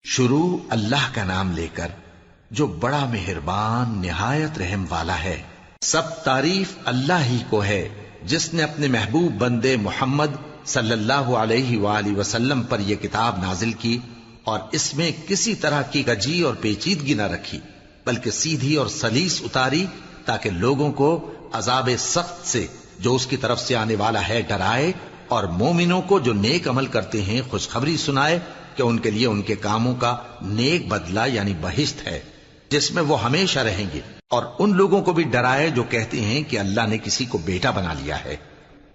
شروع اللہ کا نام لے کر جو بڑا مہربان نہایت رحم والا ہے۔ سب تعریف اللہ ہی کو ہے جس نے اپنے محبوب بندے محمد صلی اللہ علیہ وآلہ وسلم پر یہ کتاب نازل کی اور اس میں کسی طرح کی کجی اور پیچیدگی نہ رکھی، بلکہ سیدھی اور سلیس اتاری تاکہ لوگوں کو عذاب سخت سے جو اس کی طرف سے آنے والا ہے ڈرائے، اور مومنوں کو جو نیک عمل کرتے ہیں خوشخبری سنائے کہ ان کے لیے ان کے کاموں کا نیک بدلہ یعنی بہشت ہے جس میں وہ ہمیشہ رہیں گے، اور ان لوگوں کو بھی ڈرائے جو کہتے ہیں کہ اللہ نے کسی کو بیٹا بنا لیا ہے۔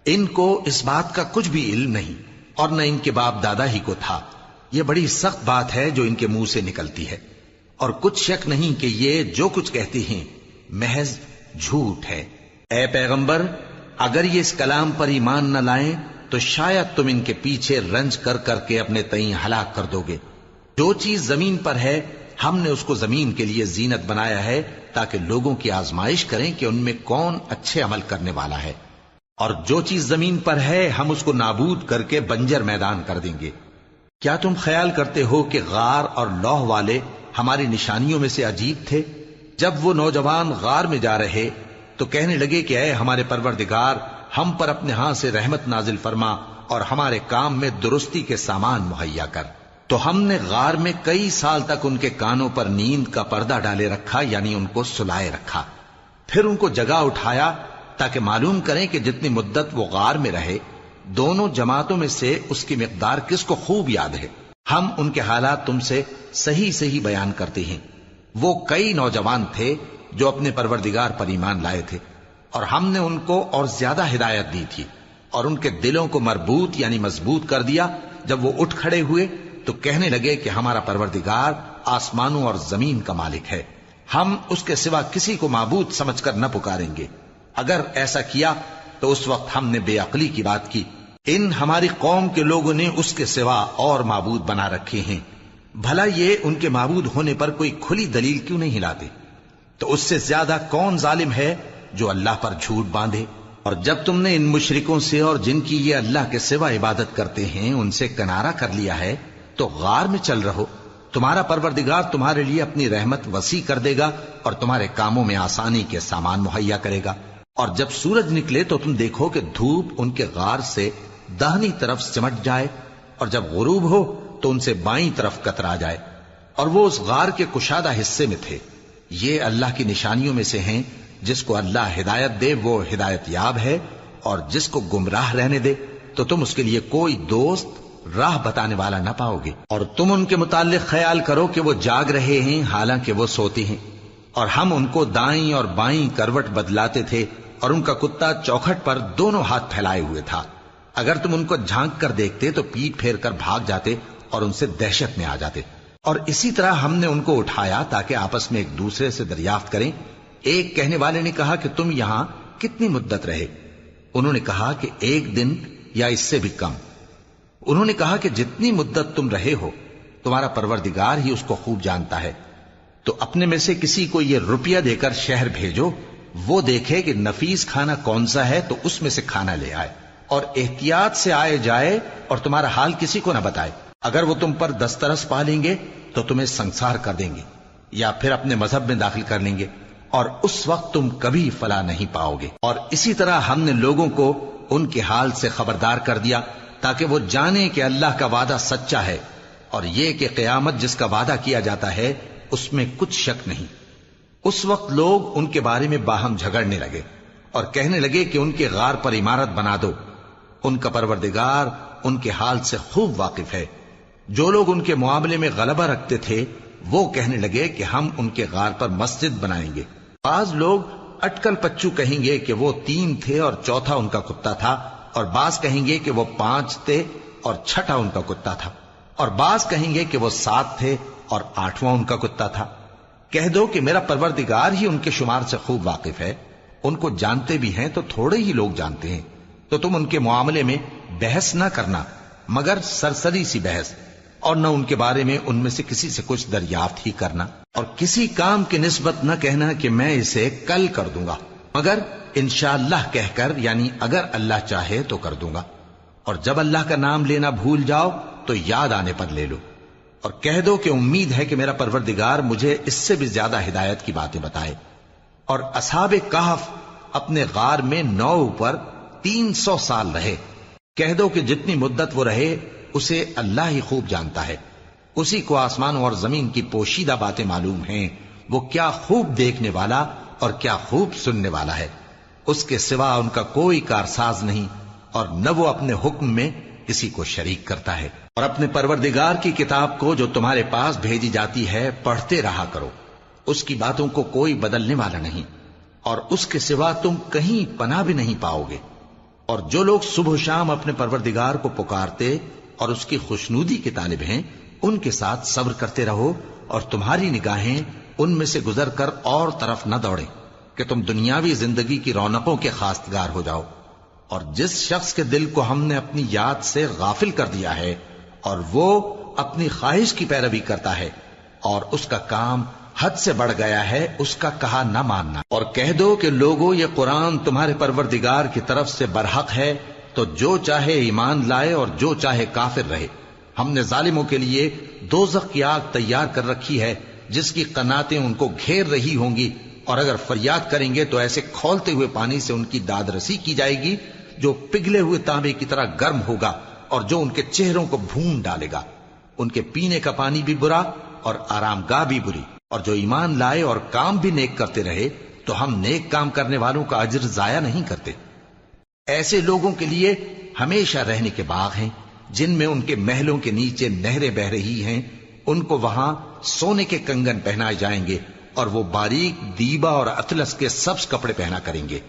ان کو اس بات کا کچھ بھی علم نہیں اور نہ ان کے باپ دادا ہی کو تھا۔ یہ بڑی سخت بات ہے جو ان کے منہ سے نکلتی ہے، اور کچھ شک نہیں کہ یہ جو کچھ کہتے ہیں محض جھوٹ ہے۔ اے پیغمبر، اگر یہ اس کلام پر ایمان نہ لائیں تو شاید تم ان کے پیچھے رنج کر کر کے اپنے تئیں ہلاک کر دو گے۔ جو چیز زمین پر ہے ہم نے اس کو زمین کے لیے زینت بنایا ہے تاکہ لوگوں کی آزمائش کریں کہ ان میں کون اچھے عمل کرنے والا ہے، اور جو چیز زمین پر ہے ہم اس کو نابود کر کے بنجر میدان کر دیں گے۔ کیا تم خیال کرتے ہو کہ غار اور لوح والے ہماری نشانیوں میں سے عجیب تھے؟ جب وہ نوجوان غار میں جا رہے تو کہنے لگے کہ اے ہمارے پروردگار، ہم پر اپنے ہاں سے رحمت نازل فرما اور ہمارے کام میں درستی کے سامان مہیا کر۔ تو ہم نے غار میں کئی سال تک ان کے کانوں پر نیند کا پردہ ڈالے رکھا، یعنی ان کو سلائے رکھا، پھر ان کو جگا اٹھایا تاکہ معلوم کریں کہ جتنی مدت وہ غار میں رہے دونوں جماعتوں میں سے اس کی مقدار کس کو خوب یاد ہے۔ ہم ان کے حالات تم سے صحیح صحیح بیان کرتے ہیں۔ وہ کئی نوجوان تھے جو اپنے پروردگار پر ایمان لائے تھے، اور ہم نے ان کو اور زیادہ ہدایت دی تھی، اور ان کے دلوں کو مربوط یعنی مضبوط کر دیا۔ جب وہ اٹھ کھڑے ہوئے تو کہنے لگے کہ ہمارا پروردگار آسمانوں اور زمین کا مالک ہے، ہم اس کے سوا کسی کو معبود سمجھ کر نہ پکاریں گے۔ اگر ایسا کیا تو اس وقت ہم نے بے عقلی کی بات کی۔ ان ہماری قوم کے لوگوں نے اس کے سوا اور معبود بنا رکھے ہیں، بھلا یہ ان کے معبود ہونے پر کوئی کھلی دلیل کیوں نہیں لاتے؟ تو اس سے زیادہ کون ظالم ہے جو اللہ پر جھوٹ باندھے؟ اور جب تم نے ان مشرکوں سے اور جن کی یہ اللہ کے سوا عبادت کرتے ہیں ان سے کنارہ کر لیا ہے تو غار میں چل رہو، تمہارا پروردگار تمہارے لیے اپنی رحمت وسیع کر دے گا اور تمہارے کاموں میں آسانی کے سامان مہیا کرے گا۔ اور جب سورج نکلے تو تم دیکھو کہ دھوپ ان کے غار سے داہنی طرف سمٹ جائے، اور جب غروب ہو تو ان سے بائیں طرف کترا جائے، اور وہ اس غار کے کشادہ حصے میں تھے۔ یہ اللہ کی نشانیوں میں سے ہیں، جس کو اللہ ہدایت دے وہ ہدایت یاب ہے، اور جس کو گمراہ رہنے دے تو تم اس کے لیے کوئی دوست راہ بتانے والا نہ پاؤ گے۔ اور تم ان کے متعلق خیال کرو کہ وہ جاگ رہے ہیں حالانکہ وہ سوتے ہیں، اور ہم ان کو دائیں اور بائیں کروٹ بدلاتے تھے، اور ان کا کتا چوکھٹ پر دونوں ہاتھ پھیلائے ہوئے تھا۔ اگر تم ان کو جھانک کر دیکھتے تو پیٹ پھیر کر بھاگ جاتے اور ان سے دہشت میں آ جاتے۔ اور اسی طرح ہم نے ان کو اٹھایا تاکہ آپس میں ایک دوسرے سے دریافت کریں۔ ایک کہنے والے نے کہا کہ تم یہاں کتنی مدت رہے؟ انہوں نے کہا کہ 1 دن یا اس سے بھی کم۔ انہوں نے کہا کہ جتنی مدت تم رہے ہو تمہارا پروردگار ہی اس کو خوب جانتا ہے، تو اپنے میں سے کسی کو یہ روپیہ دے کر شہر بھیجو، وہ دیکھے کہ نفیس کھانا کون سا ہے تو اس میں سے کھانا لے آئے، اور احتیاط سے آئے جائے اور تمہارا حال کسی کو نہ بتائے۔ اگر وہ تم پر دسترس پا لیں گے تو تمہیں سنسار کر دیں گے یا پھر اپنے مذہب میں داخل کر لیں گے، اور اس وقت تم کبھی فلاح نہیں پاؤ گے۔ اور اسی طرح ہم نے لوگوں کو ان کے حال سے خبردار کر دیا تاکہ وہ جانیں کہ اللہ کا وعدہ سچا ہے، اور یہ کہ قیامت جس کا وعدہ کیا جاتا ہے اس میں کچھ شک نہیں۔ اس وقت لوگ ان کے بارے میں باہم جھگڑنے لگے اور کہنے لگے کہ ان کے غار پر عمارت بنا دو۔ ان کا پروردگار ان کے حال سے خوب واقف ہے۔ جو لوگ ان کے معاملے میں غلبہ رکھتے تھے وہ کہنے لگے کہ ہم ان کے غار پر مسجد بنائیں گے۔ بعض لوگ اٹکل پچو کہیں گے کہ وہ 3 تھے اور چوتھا ان کا کتا تھا، اور بعض کہیں گے کہ وہ 5 تھے اور چھٹا ان کا کتا تھا، اور بعض کہیں گے کہ وہ 7 تھے اور 8واں ان کا کتا تھا۔ کہہ دو کہ میرا پروردگار ہی ان کے شمار سے خوب واقف ہے، ان کو جانتے بھی ہیں تو تھوڑے ہی لوگ جانتے ہیں۔ تو تم ان کے معاملے میں بحث نہ کرنا مگر سرسری سی بحث، اور نہ ان کے بارے میں ان میں سے کسی سے کچھ دریافت ہی کرنا، اور کسی کام کی نسبت نہ کہنا کہ میں اسے کل کر دوں گا، مگر انشاءاللہ کہہ کر، یعنی اگر اللہ چاہے تو کر دوں گا۔ اور جب اللہ کا نام لینا بھول جاؤ تو یاد آنے پر لے لو۔ اور کہہ دو کہ امید ہے کہ میرا پروردگار مجھے اس سے بھی زیادہ ہدایت کی باتیں بتائے۔ اور اصحاب کہف اپنے غار میں 9 پر 300 سال رہے۔ کہہ دو کہ جتنی مدت وہ رہے اسے اللہ ہی خوب جانتا ہے، اسی کو آسمانوں اور زمین کی پوشیدہ باتیں معلوم ہیں، وہ کیا خوب دیکھنے والا اور کیا خوب سننے والا ہے۔ اس کے سوا ان کا کوئی کارساز نہیں، اور نہ وہ اپنے حکم میں کسی کو شریک کرتا ہے۔ اور اپنے پروردگار کی کتاب کو جو تمہارے پاس بھیجی جاتی ہے پڑھتے رہا کرو، اس کی باتوں کو کوئی بدلنے والا نہیں، اور اس کے سوا تم کہیں پناہ بھی نہیں پاؤ گے۔ اور جو لوگ صبح و شام اپنے پروردگار کو پکارتے اور اس کی خوشنودی کے طالب ہیں، ان کے ساتھ صبر کرتے رہو، اور تمہاری نگاہیں ان میں سے گزر کر اور طرف نہ دوڑیں کہ تم دنیاوی زندگی کی رونقوں کے خواستگار ہو جاؤ۔ اور جس شخص کے دل کو ہم نے اپنی یاد سے غافل کر دیا ہے اور وہ اپنی خواہش کی پیروی کرتا ہے اور اس کا کام حد سے بڑھ گیا ہے، اس کا کہا نہ ماننا۔ اور کہہ دو کہ لوگو یہ قرآن تمہارے پروردگار کی طرف سے برحق ہے، تو جو چاہے ایمان لائے اور جو چاہے کافر رہے۔ ہم نے ظالموں کے لیے دوزخ کی آگ تیار کر رکھی ہے جس کی قناتیں ان کو گھیر رہی ہوں گی، اور اگر فریاد کریں گے تو ایسے کھولتے ہوئے پانی سے ان کی داد رسی کی جائے گی جو پگھلے ہوئے تانبے کی طرح گرم ہوگا اور جو ان کے چہروں کو بھون ڈالے گا۔ ان کے پینے کا پانی بھی برا اور آرام گاہ بھی بری۔ اور جو ایمان لائے اور کام بھی نیک کرتے رہے تو ہم نیک کام کرنے والوں کا اجر ضائع نہیں کرتے۔ ایسے لوگوں کے لیے ہمیشہ رہنے کے باغ ہیں جن میں ان کے محلوں کے نیچے نہریں بہ رہی ہیں، ان کو وہاں سونے کے کنگن پہنائے جائیں گے، اور وہ باریک دیبا اور اطلس کے سبز کپڑے پہنا کریں گے،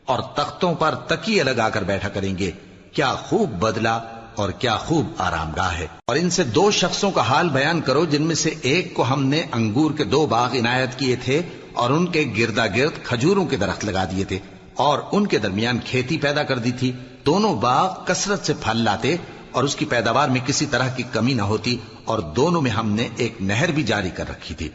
اور تختوں پر تکیے لگا کر بیٹھا کریں گے۔ کیا خوب بدلہ اور کیا خوب آرام گاہ ہے۔ اور ان سے 2 شخصوں کا حال بیان کرو جن میں سے ایک کو ہم نے انگور کے 2 باغ عنایت کیے تھے اور ان کے گردا گرد کھجوروں کے درخت لگا دیے تھے اور ان کے درمیان کھیتی پیدا کر دی تھی۔ دونوں باغ کثرت سے پھل لاتے اور اس کی پیداوار میں کسی طرح کی کمی نہ ہوتی، اور دونوں میں ہم نے ایک نہر بھی جاری کر رکھی تھی،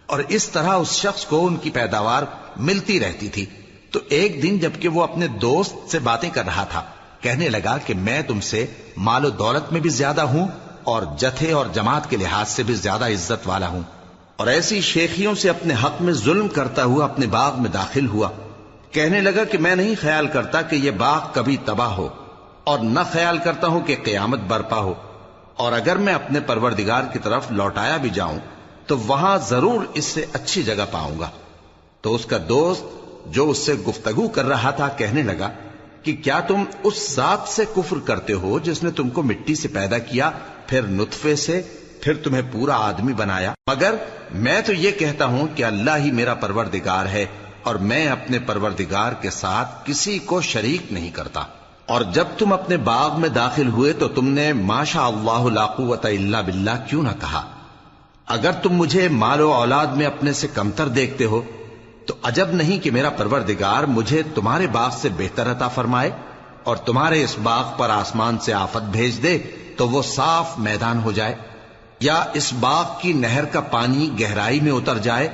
اور اس طرح اس شخص کو ان کی پیداوار ملتی رہتی تھی۔ تو ایک دن جبکہ وہ اپنے دوست سے باتیں کر رہا تھا، کہنے لگا کہ میں تم سے مال و دولت میں بھی زیادہ ہوں اور جتھے اور جماعت کے لحاظ سے بھی زیادہ عزت والا ہوں، اور ایسی شیخیوں سے اپنے حق میں ظلم کرتا ہوا اپنے باغ میں داخل ہوا۔ کہنے لگا کہ میں نہیں خیال کرتا کہ یہ باغ کبھی تباہ ہو، اور نہ خیال کرتا ہوں کہ قیامت برپا ہو، اور اگر میں اپنے پروردگار کی طرف لوٹایا بھی جاؤں تو وہاں ضرور اس سے اچھی جگہ پاؤں گا۔ تو اس کا دوست جو اس سے گفتگو کر رہا تھا کہنے لگا کہ کیا تم اس ذات سے کفر کرتے ہو جس نے تم کو مٹی سے پیدا کیا، پھر نطفے سے، پھر تمہیں پورا آدمی بنایا؟ مگر میں تو یہ کہتا ہوں کہ اللہ ہی میرا پروردگار ہے، اور میں اپنے پروردگار کے ساتھ کسی کو شریک نہیں کرتا۔ اور جب تم اپنے باغ میں داخل ہوئے تو تم نے ما شاء اللہ لا قوت الا باللہ کیوں نہ کہا؟ اگر تم مجھے مال و اولاد میں اپنے سے کمتر دیکھتے ہو تو عجب نہیں کہ میرا پروردگار مجھے تمہارے باغ سے بہتر عطا فرمائے، اور تمہارے اس باغ پر آسمان سے آفت بھیج دے تو وہ صاف میدان ہو جائے، یا اس باغ کی نہر کا پانی گہرائی میں اتر جائے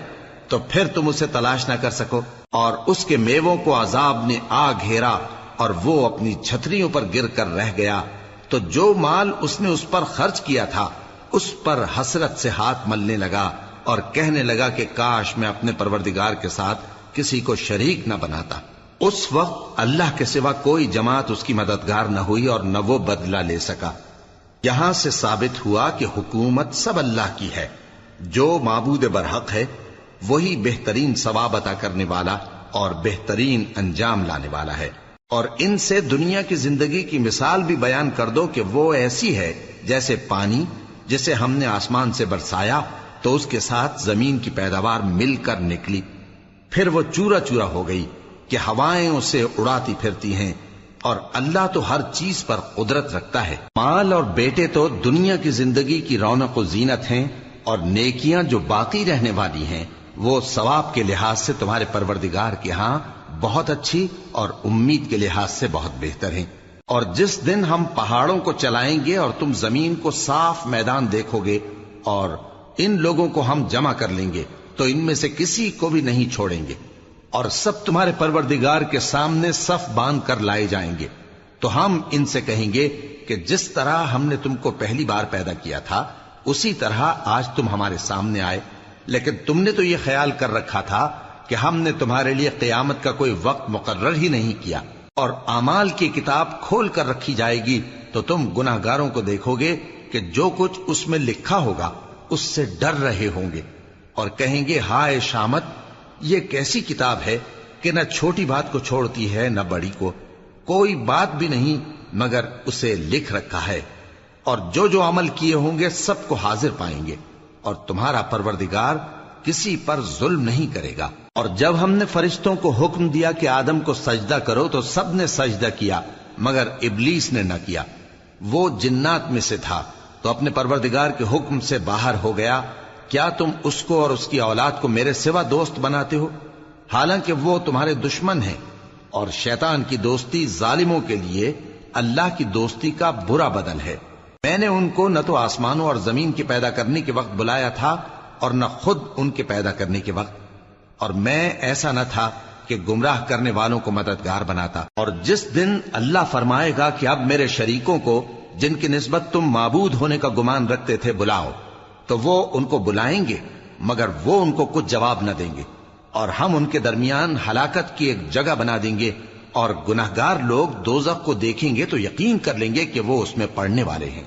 تو پھر تم اسے تلاش نہ کر سکو، اور اس کے میووں کو عذاب نے آ گھیرا اور وہ اپنی چھتریوں پر گر کر رہ گیا، تو جو مال اس نے اس پر خرچ کیا تھا اس پر حسرت سے ہاتھ ملنے لگا اور کہنے لگا کہ کاش میں اپنے پروردگار کے ساتھ کسی کو شریک نہ بناتا۔ اس وقت اللہ کے سوا کوئی جماعت اس کی مددگار نہ ہوئی اور نہ وہ بدلہ لے سکا۔ یہاں سے ثابت ہوا کہ حکومت سب اللہ کی ہے، جو معبود برحق ہے وہی بہترین ثواب عطا کرنے والا اور بہترین انجام لانے والا ہے۔ اور ان سے دنیا کی زندگی کی مثال بھی بیان کر دو کہ وہ ایسی ہے جیسے پانی جسے ہم نے آسمان سے برسایا تو اس کے ساتھ زمین کی پیداوار مل کر نکلی، پھر وہ چورا چورا ہو گئی کہ ہوائیں اسے اڑاتی پھرتی ہیں، اور اللہ تو ہر چیز پر قدرت رکھتا ہے۔ مال اور بیٹے تو دنیا کی زندگی کی رونق و زینت ہیں، اور نیکیاں جو باقی رہنے والی ہیں وہ ثواب کے لحاظ سے تمہارے پروردگار کے ہاں بہت اچھی اور امید کے لحاظ سے بہت بہتر ہیں۔ اور جس دن ہم پہاڑوں کو چلائیں گے اور تم زمین کو صاف میدان دیکھو گے اور ان لوگوں کو ہم جمع کر لیں گے تو ان میں سے کسی کو بھی نہیں چھوڑیں گے، اور سب تمہارے پروردگار کے سامنے صف باندھ کر لائے جائیں گے۔ تو ہم ان سے کہیں گے کہ جس طرح ہم نے تم کو پہلی بار پیدا کیا تھا اسی طرح آج تم ہمارے سامنے آئے، لیکن تم نے تو یہ خیال کر رکھا تھا کہ ہم نے تمہارے لیے قیامت کا کوئی وقت مقرر ہی نہیں کیا، اور اعمال کی کتاب کھول کر رکھی جائے گی تو تم گناہگاروں کو دیکھو گے کہ جو کچھ اس میں لکھا ہوگا اس سے ڈر رہے ہوں گے، اور کہیں گے ہائے شامت، یہ کیسی کتاب ہے کہ نہ چھوٹی بات کو چھوڑتی ہے نہ بڑی کو، کوئی بات بھی نہیں مگر اسے لکھ رکھا ہے، اور جو جو عمل کیے ہوں گے سب کو حاضر پائیں گے، اور تمہارا پروردگار کسی پر ظلم نہیں کرے گا۔ اور جب ہم نے فرشتوں کو حکم دیا کہ آدم کو سجدہ کرو تو سب نے سجدہ کیا مگر ابلیس نے نہ کیا، وہ جنات میں سے تھا تو اپنے پروردگار کے حکم سے باہر ہو گیا۔ کیا تم اس کو اور اس کی اولاد کو میرے سوا دوست بناتے ہو، حالانکہ وہ تمہارے دشمن ہیں، اور شیطان کی دوستی ظالموں کے لیے اللہ کی دوستی کا برا بدل ہے۔ میں نے ان کو نہ تو آسمانوں اور زمین کے پیدا کرنے کے وقت بلایا تھا اور نہ خود ان کے پیدا کرنے کے وقت، اور میں ایسا نہ تھا کہ گمراہ کرنے والوں کو مددگار بناتا۔ اور جس دن اللہ فرمائے گا کہ اب میرے شریکوں کو جن کی نسبت تم معبود ہونے کا گمان رکھتے تھے بلاؤ، تو وہ ان کو بلائیں گے مگر وہ ان کو کچھ جواب نہ دیں گے، اور ہم ان کے درمیان ہلاکت کی ایک جگہ بنا دیں گے، اور گناہگار لوگ دوزخ کو دیکھیں گے تو یقین کر لیں گے کہ وہ اس میں پڑنے والے ہیں،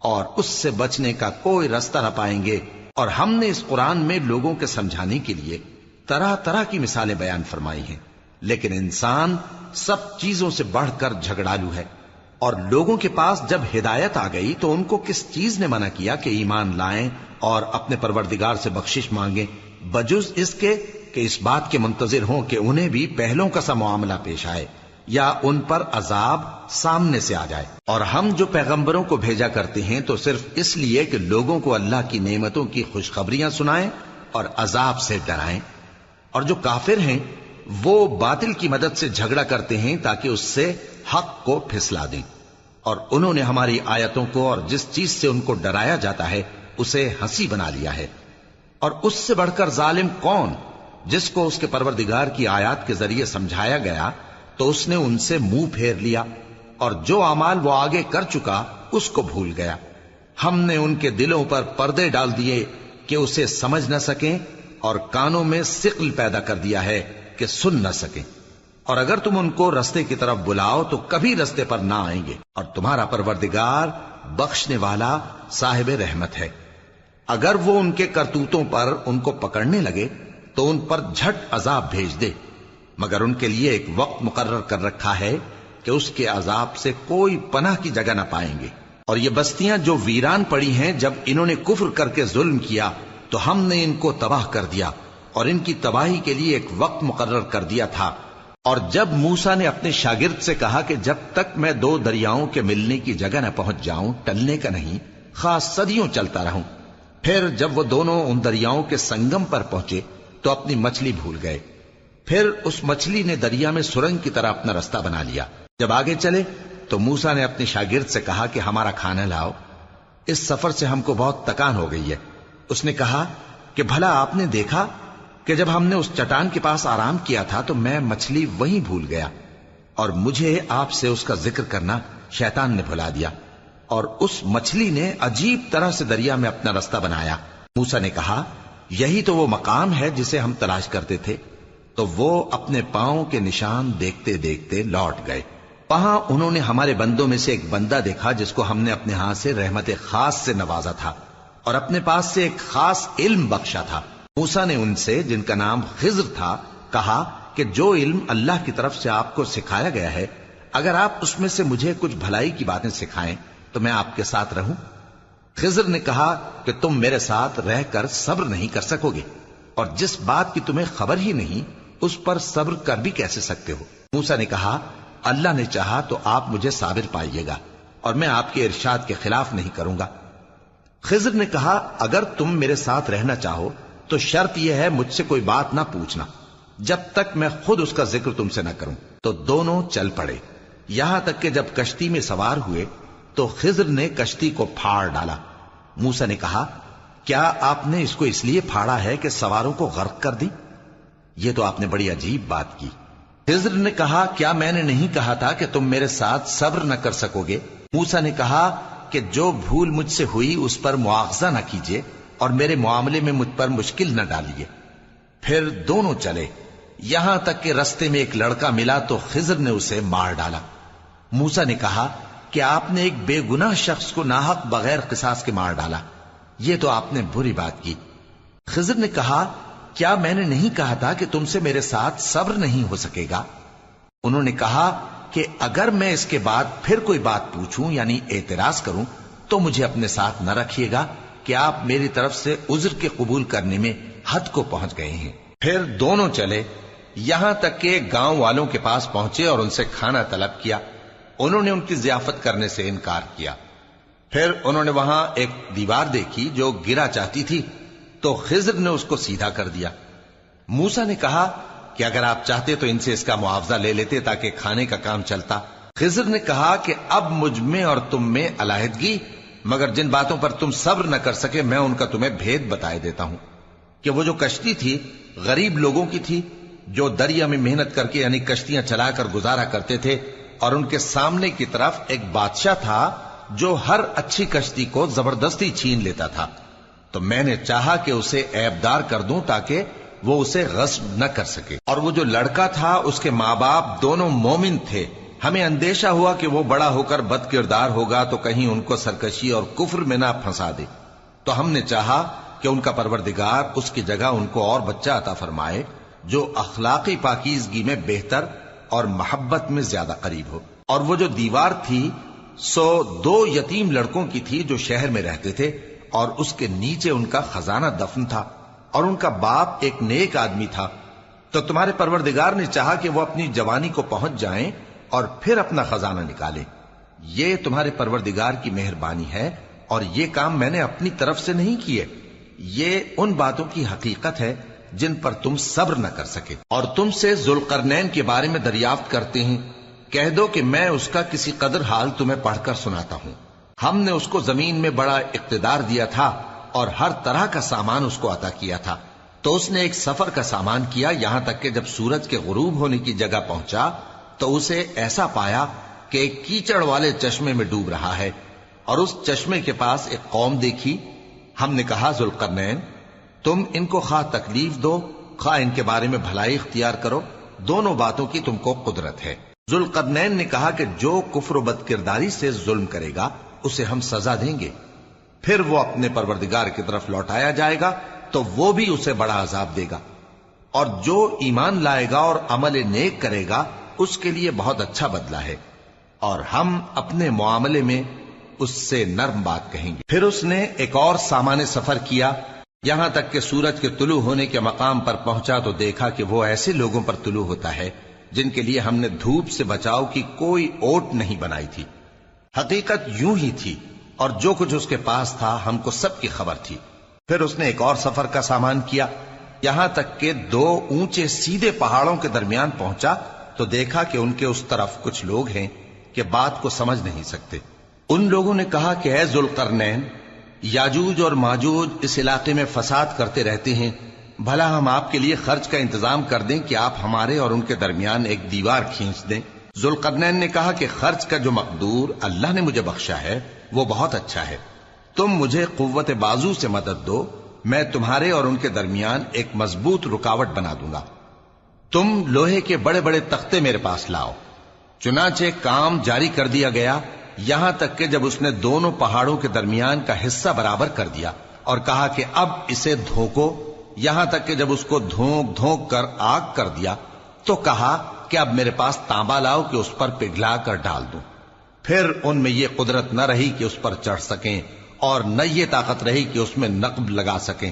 اور اس سے بچنے کا کوئی راستہ نہ پائیں گے۔ اور ہم نے اس قرآن میں لوگوں کے سمجھانے کے لیے طرح طرح کی مثالیں بیان فرمائی ہیں، لیکن انسان سب چیزوں سے بڑھ کر جھگڑالو ہے، اور لوگوں کے پاس جب ہدایت آ گئی تو ان کو کس چیز نے منع کیا کہ ایمان لائیں اور اپنے پروردگار سے بخشش مانگیں، بجز اس کے کہ اس بات کے منتظر ہوں کہ انہیں بھی پہلوں کا سا معاملہ پیش آئے یا ان پر عذاب سامنے سے آ جائے۔ اور ہم جو پیغمبروں کو بھیجا کرتے ہیں تو صرف اس لیے کہ لوگوں کو اللہ کی نعمتوں کی خوشخبریاں سنائیں اور عذاب سے ڈرائیں، اور جو کافر ہیں وہ باطل کی مدد سے جھگڑا کرتے ہیں تاکہ اس سے حق کو پھسلا دیں، اور انہوں نے ہماری آیتوں کو اور جس چیز سے ان کو ڈرایا جاتا ہے اسے ہنسی بنا لیا ہے۔ اور اس سے بڑھ کر ظالم کون، جس کو اس کے پروردگار کی آیات کے ذریعے سمجھایا گیا تو اس نے ان سے منہ پھیر لیا، اور جو اعمال وہ آگے کر چکا اس کو بھول گیا۔ ہم نے ان کے دلوں پر پردے ڈال دیے کہ اسے سمجھ نہ سکیں، اور کانوں میں ثقل پیدا کر دیا ہے کہ سن نہ سکیں، اور اگر تم ان کو رستے کی طرف بلاؤ تو کبھی رستے پر نہ آئیں گے، اور تمہارا پروردگار بخشنے والا صاحب رحمت ہے۔ اگر وہ ان کے کرتوتوں پر ان کو پکڑنے لگے تو ان پر جھٹ عذاب بھیج دے، مگر ان کے لیے ایک وقت مقرر کر رکھا ہے کہ اس کے عذاب سے کوئی پناہ کی جگہ نہ پائیں گے۔ اور یہ بستیاں جو ویران پڑی ہیں، جب انہوں نے کفر کر کے ظلم کیا تو ہم نے ان کو تباہ کر دیا، اور ان کی تباہی کے لیے ایک وقت مقرر کر دیا تھا۔ اور جب موسیٰ نے اپنے شاگرد سے کہا کہ جب تک میں دو دریاؤں کے ملنے کی جگہ نہ پہنچ جاؤں ٹلنے کا نہیں، خاص صدیوں چلتا رہوں، پھر جب وہ دونوں ان دریاؤں کے سنگم پر پہنچے تو اپنی مچھلی بھول گئے، پھر اس مچھلی نے دریا میں سرنگ کی طرح اپنا رستہ بنا لیا۔ جب آگے چلے تو موسیٰ نے اپنے شاگرد سے کہا کہ ہمارا کھانا لاؤ، اس سفر سے ہم کو بہت تکان ہو گئی ہے۔ اس نے کہا کہ بھلا آپ نے دیکھا کہ جب ہم نے اس چٹان کے پاس آرام کیا تھا تو میں مچھلی وہیں بھول گیا، اور مجھے آپ سے اس کا ذکر کرنا شیطان نے بھلا دیا، اور اس مچھلی نے عجیب طرح سے دریا میں اپنا رستہ بنایا۔ موسیٰ نے کہا یہی تو وہ مقام ہے جسے ہم تلاش کرتے تھے، تو وہ اپنے پاؤں کے نشان دیکھتے دیکھتے لوٹ گئے۔ وہاں انہوں نے ہمارے بندوں میں سے ایک بندہ دیکھا جس کو ہم نے اپنے ہاں سے رحمت خاص سے نوازا تھا اور اپنے پاس سے ایک خاص علم بخشا تھا۔ موسیٰ نے ان سے جن کا نام خضر تھا کہا کہ جو علم اللہ کی طرف سے آپ کو سکھایا گیا ہے، اگر آپ اس میں سے مجھے کچھ بھلائی کی باتیں سکھائیں تو میں آپ کے ساتھ رہوں۔ خضر نے کہا کہ تم میرے ساتھ رہ کر صبر نہیں کر سکو گے، اور جس بات کی تمہیں خبر ہی نہیں اس پر صبر کر بھی کیسے سکتے ہو؟ موسیٰ نے کہا اللہ نے چاہا تو آپ مجھے صابر پائیے گا، اور میں آپ کے ارشاد کے خلاف نہیں کروں گا۔ خضر نے کہا اگر تم میرے ساتھ رہنا چاہو تو شرط یہ ہے مجھ سے کوئی بات نہ پوچھنا جب تک میں خود اس کا ذکر تم سے نہ کروں۔ تو دونوں چل پڑے، یہاں تک کہ جب کشتی میں سوار ہوئے تو خضر نے کشتی کو پھاڑ ڈالا۔ موسیٰ نے کہا کیا آپ نے اس کو اس لیے پھاڑا ہے کہ سواروں کو غرق کر دی؟ یہ تو آپ نے بڑی عجیب بات کی۔ خضر نے کہا کیا میں نے نہیں کہا تھا کہ تم میرے ساتھ صبر نہ کر سکو گے؟ موسیٰ نے کہا کہ جو بھول مجھ سے ہوئی اس پر مواخذہ نہ کیجیے اور میرے معاملے میں مجھ پر مشکل نہ ڈالیے۔ پھر دونوں چلے، یہاں تک کہ رستے میں ایک لڑکا ملا تو خضر نے اسے مار ڈالا۔ موسیٰ نے کہا کہ آپ نے ایک بے گناہ شخص کو ناحق بغیر قصاص کے مار ڈالا، یہ تو آپ نے بری بات کی۔ خضر نے کہا کیا میں نے نہیں کہا تھا کہ تم سے میرے ساتھ صبر نہیں ہو سکے گا؟ انہوں نے کہا کہ اگر میں اس کے بعد پھر کوئی بات پوچھوں یعنی اعتراض کروں تو مجھے اپنے ساتھ نہ رکھیے گا کہ آپ میری طرف سے عذر کے قبول کرنے میں حد کو پہنچ گئے ہیں۔ پھر دونوں چلے، یہاں تک کہ گاؤں والوں کے پاس پہنچے اور ان سے کھانا طلب کیا۔ انہوں نے ان کی ضیافت کرنے سے انکار کیا۔ پھر انہوں نے وہاں ایک دیوار دیکھی جو گرا چاہتی تھی تو خضر نے اس کو سیدھا کر دیا۔ موسیٰ نے کہا کہ اگر آپ چاہتے تو ان سے اس کا معاوضہ لے لیتے تاکہ کھانے کا کام چلتا۔ خضر نے کہا کہ اب مجھ میں اور تم میں علیحدگی، مگر جن باتوں پر تم صبر نہ کر سکے میں ان کا تمہیں بھید بتائے دیتا ہوں کہ وہ جو کشتی تھی غریب لوگوں کی تھی جو دریا میں محنت کر کے یعنی کشتیاں چلا کر گزارا کرتے تھے، اور ان کے سامنے کی طرف ایک بادشاہ تھا جو ہر اچھی کشتی کو زبردستی چھین لیتا تھا، تو میں نے چاہا کہ اسے عیبدار کر دوں تاکہ وہ اسے غصب نہ کر سکے۔ اور وہ جو لڑکا تھا اس کے ماں باپ دونوں مومن تھے، ہمیں اندیشہ ہوا کہ وہ بڑا ہو کر بد کردار ہوگا تو کہیں ان کو سرکشی اور کفر میں نہ پھنسا دے، تو ہم نے چاہا کہ ان کا پروردگار اس کی جگہ ان کو اور بچہ عطا فرمائے جو اخلاقی پاکیزگی میں بہتر اور محبت میں زیادہ قریب ہو۔ اور وہ جو دیوار تھی سو 2 یتیم لڑکوں کی تھی جو شہر میں رہتے تھے، اور اس کے نیچے ان کا خزانہ دفن تھا، اور ان کا باپ ایک نیک آدمی تھا۔ تو تمہارے پروردگار نے چاہا کہ وہ اپنی جوانی کو پہنچ جائیں اور پھر اپنا خزانہ نکالے۔ یہ تمہارے پروردگار کی مہربانی ہے، اور یہ کام میں نے اپنی طرف سے نہیں کیے، یہ ان باتوں کی حقیقت ہے جن پر تم صبر نہ کر سکے۔ اور تم سے ذوالقرنین کے بارے میں دریافت کرتے ہیں، کہہ دو کہ میں اس کا کسی قدر حال تمہیں پڑھ کر سناتا ہوں۔ ہم نے اس کو زمین میں بڑا اقتدار دیا تھا اور ہر طرح کا سامان اس کو عطا کیا تھا، تو اس نے ایک سفر کا سامان کیا، یہاں تک کہ جب سورج کے غروب ہونے کی جگہ پہنچا تو اسے ایسا پایا کہ ایک کیچڑ والے چشمے میں ڈوب رہا ہے، اور اس چشمے کے پاس ایک قوم دیکھی۔ ہم نے کہا ذوالقرنین تم ان کو خواہ تکلیف دو خواہ ان کے بارے میں بھلائی اختیار کرو، دونوں باتوں کی تم کو قدرت ہے۔ ذوالقرنین نے کہا کہ جو کفر و بد کرداری سے ظلم کرے گا اسے ہم سزا دیں گے، پھر وہ اپنے پروردگار کی طرف لوٹایا جائے گا تو وہ بھی اسے بڑا عذاب دے گا، اور جو ایمان لائے گا اور عمل نیک کرے گا اس کے لیے بہت اچھا بدلہ ہے، اور ہم اپنے معاملے میں اس سے نرم بات کہیں گے۔ پھر اس نے ایک اور سامان سفر کیا، یہاں تک کہ سورج کے طلوع ہونے کے مقام پر پہنچا تو دیکھا کہ وہ ایسے لوگوں پر طلوع ہوتا ہے جن کے لیے ہم نے دھوپ سے بچاؤ کی کوئی اوٹ نہیں بنائی تھی۔ حقیقت یوں ہی تھی، اور جو کچھ اس کے پاس تھا ہم کو سب کی خبر تھی۔ پھر اس نے ایک اور سفر کا سامان کیا، یہاں تک کہ 2 اونچے سیدھے پہاڑوں کے درمیان پہنچا تو دیکھا کہ ان کے اس طرف کچھ لوگ ہیں کہ بات کو سمجھ نہیں سکتے۔ ان لوگوں نے کہا کہ اے ذوالقرنین، یاجوج اور ماجوج اس علاقے میں فساد کرتے رہتے ہیں، بھلا ہم آپ کے لیے خرچ کا انتظام کر دیں کہ آپ ہمارے اور ان کے درمیان ایک دیوار کھینچ دیں۔ ذوالقرنین نے کہا کہ خرچ کا جو مقدور اللہ نے مجھے بخشا ہے وہ بہت اچھا ہے، تم مجھے قوت بازو سے مدد دو، میں تمہارے اور ان کے درمیان ایک مضبوط رکاوٹ بنا دوں گا۔ تم لوہے کے بڑے بڑے تختے میرے پاس لاؤ۔ چنانچہ کام جاری کر دیا گیا، یہاں تک کہ جب اس نے دونوں پہاڑوں کے درمیان کا حصہ برابر کر دیا اور کہا کہ اب اسے دھوکو، یہاں تک کہ جب اس کو دھونک دھونک کر آگ کر دیا تو کہا کہ اب میرے پاس تانبا لاؤ کہ اس پر پگھلا کر ڈال دوں۔ پھر ان میں یہ قدرت نہ رہی کہ اس پر چڑھ سکیں اور نہ یہ طاقت رہی کہ اس میں نقب لگا سکیں۔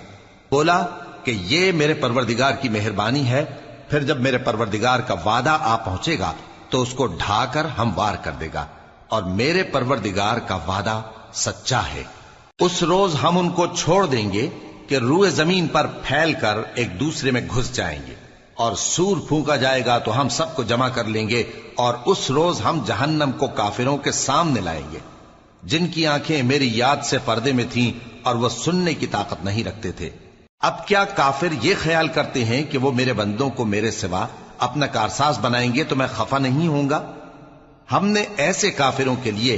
بولا کہ یہ میرے پروردگار کی مہربانی ہے، پھر جب میرے پروردگار کا وعدہ آ پہنچے گا تو اس کو ڈھا کر ہموار کر دے گا، اور میرے پروردگار کا وعدہ سچا ہے۔ اس روز ہم ان کو چھوڑ دیں گے کہ روئے زمین پر پھیل کر ایک دوسرے میں گھس جائیں گے، اور سور پھونکا جائے گا تو ہم سب کو جمع کر لیں گے، اور اس روز ہم جہنم کو کافروں کے سامنے لائیں گے جن کی آنکھیں میری یاد سے پردے میں تھیں اور وہ سننے کی طاقت نہیں رکھتے تھے۔ اب کیا کافر یہ خیال کرتے ہیں کہ وہ میرے بندوں کو میرے سوا اپنا کارساز بنائیں گے تو میں خفا نہیں ہوں گا؟ ہم نے ایسے کافروں کے لیے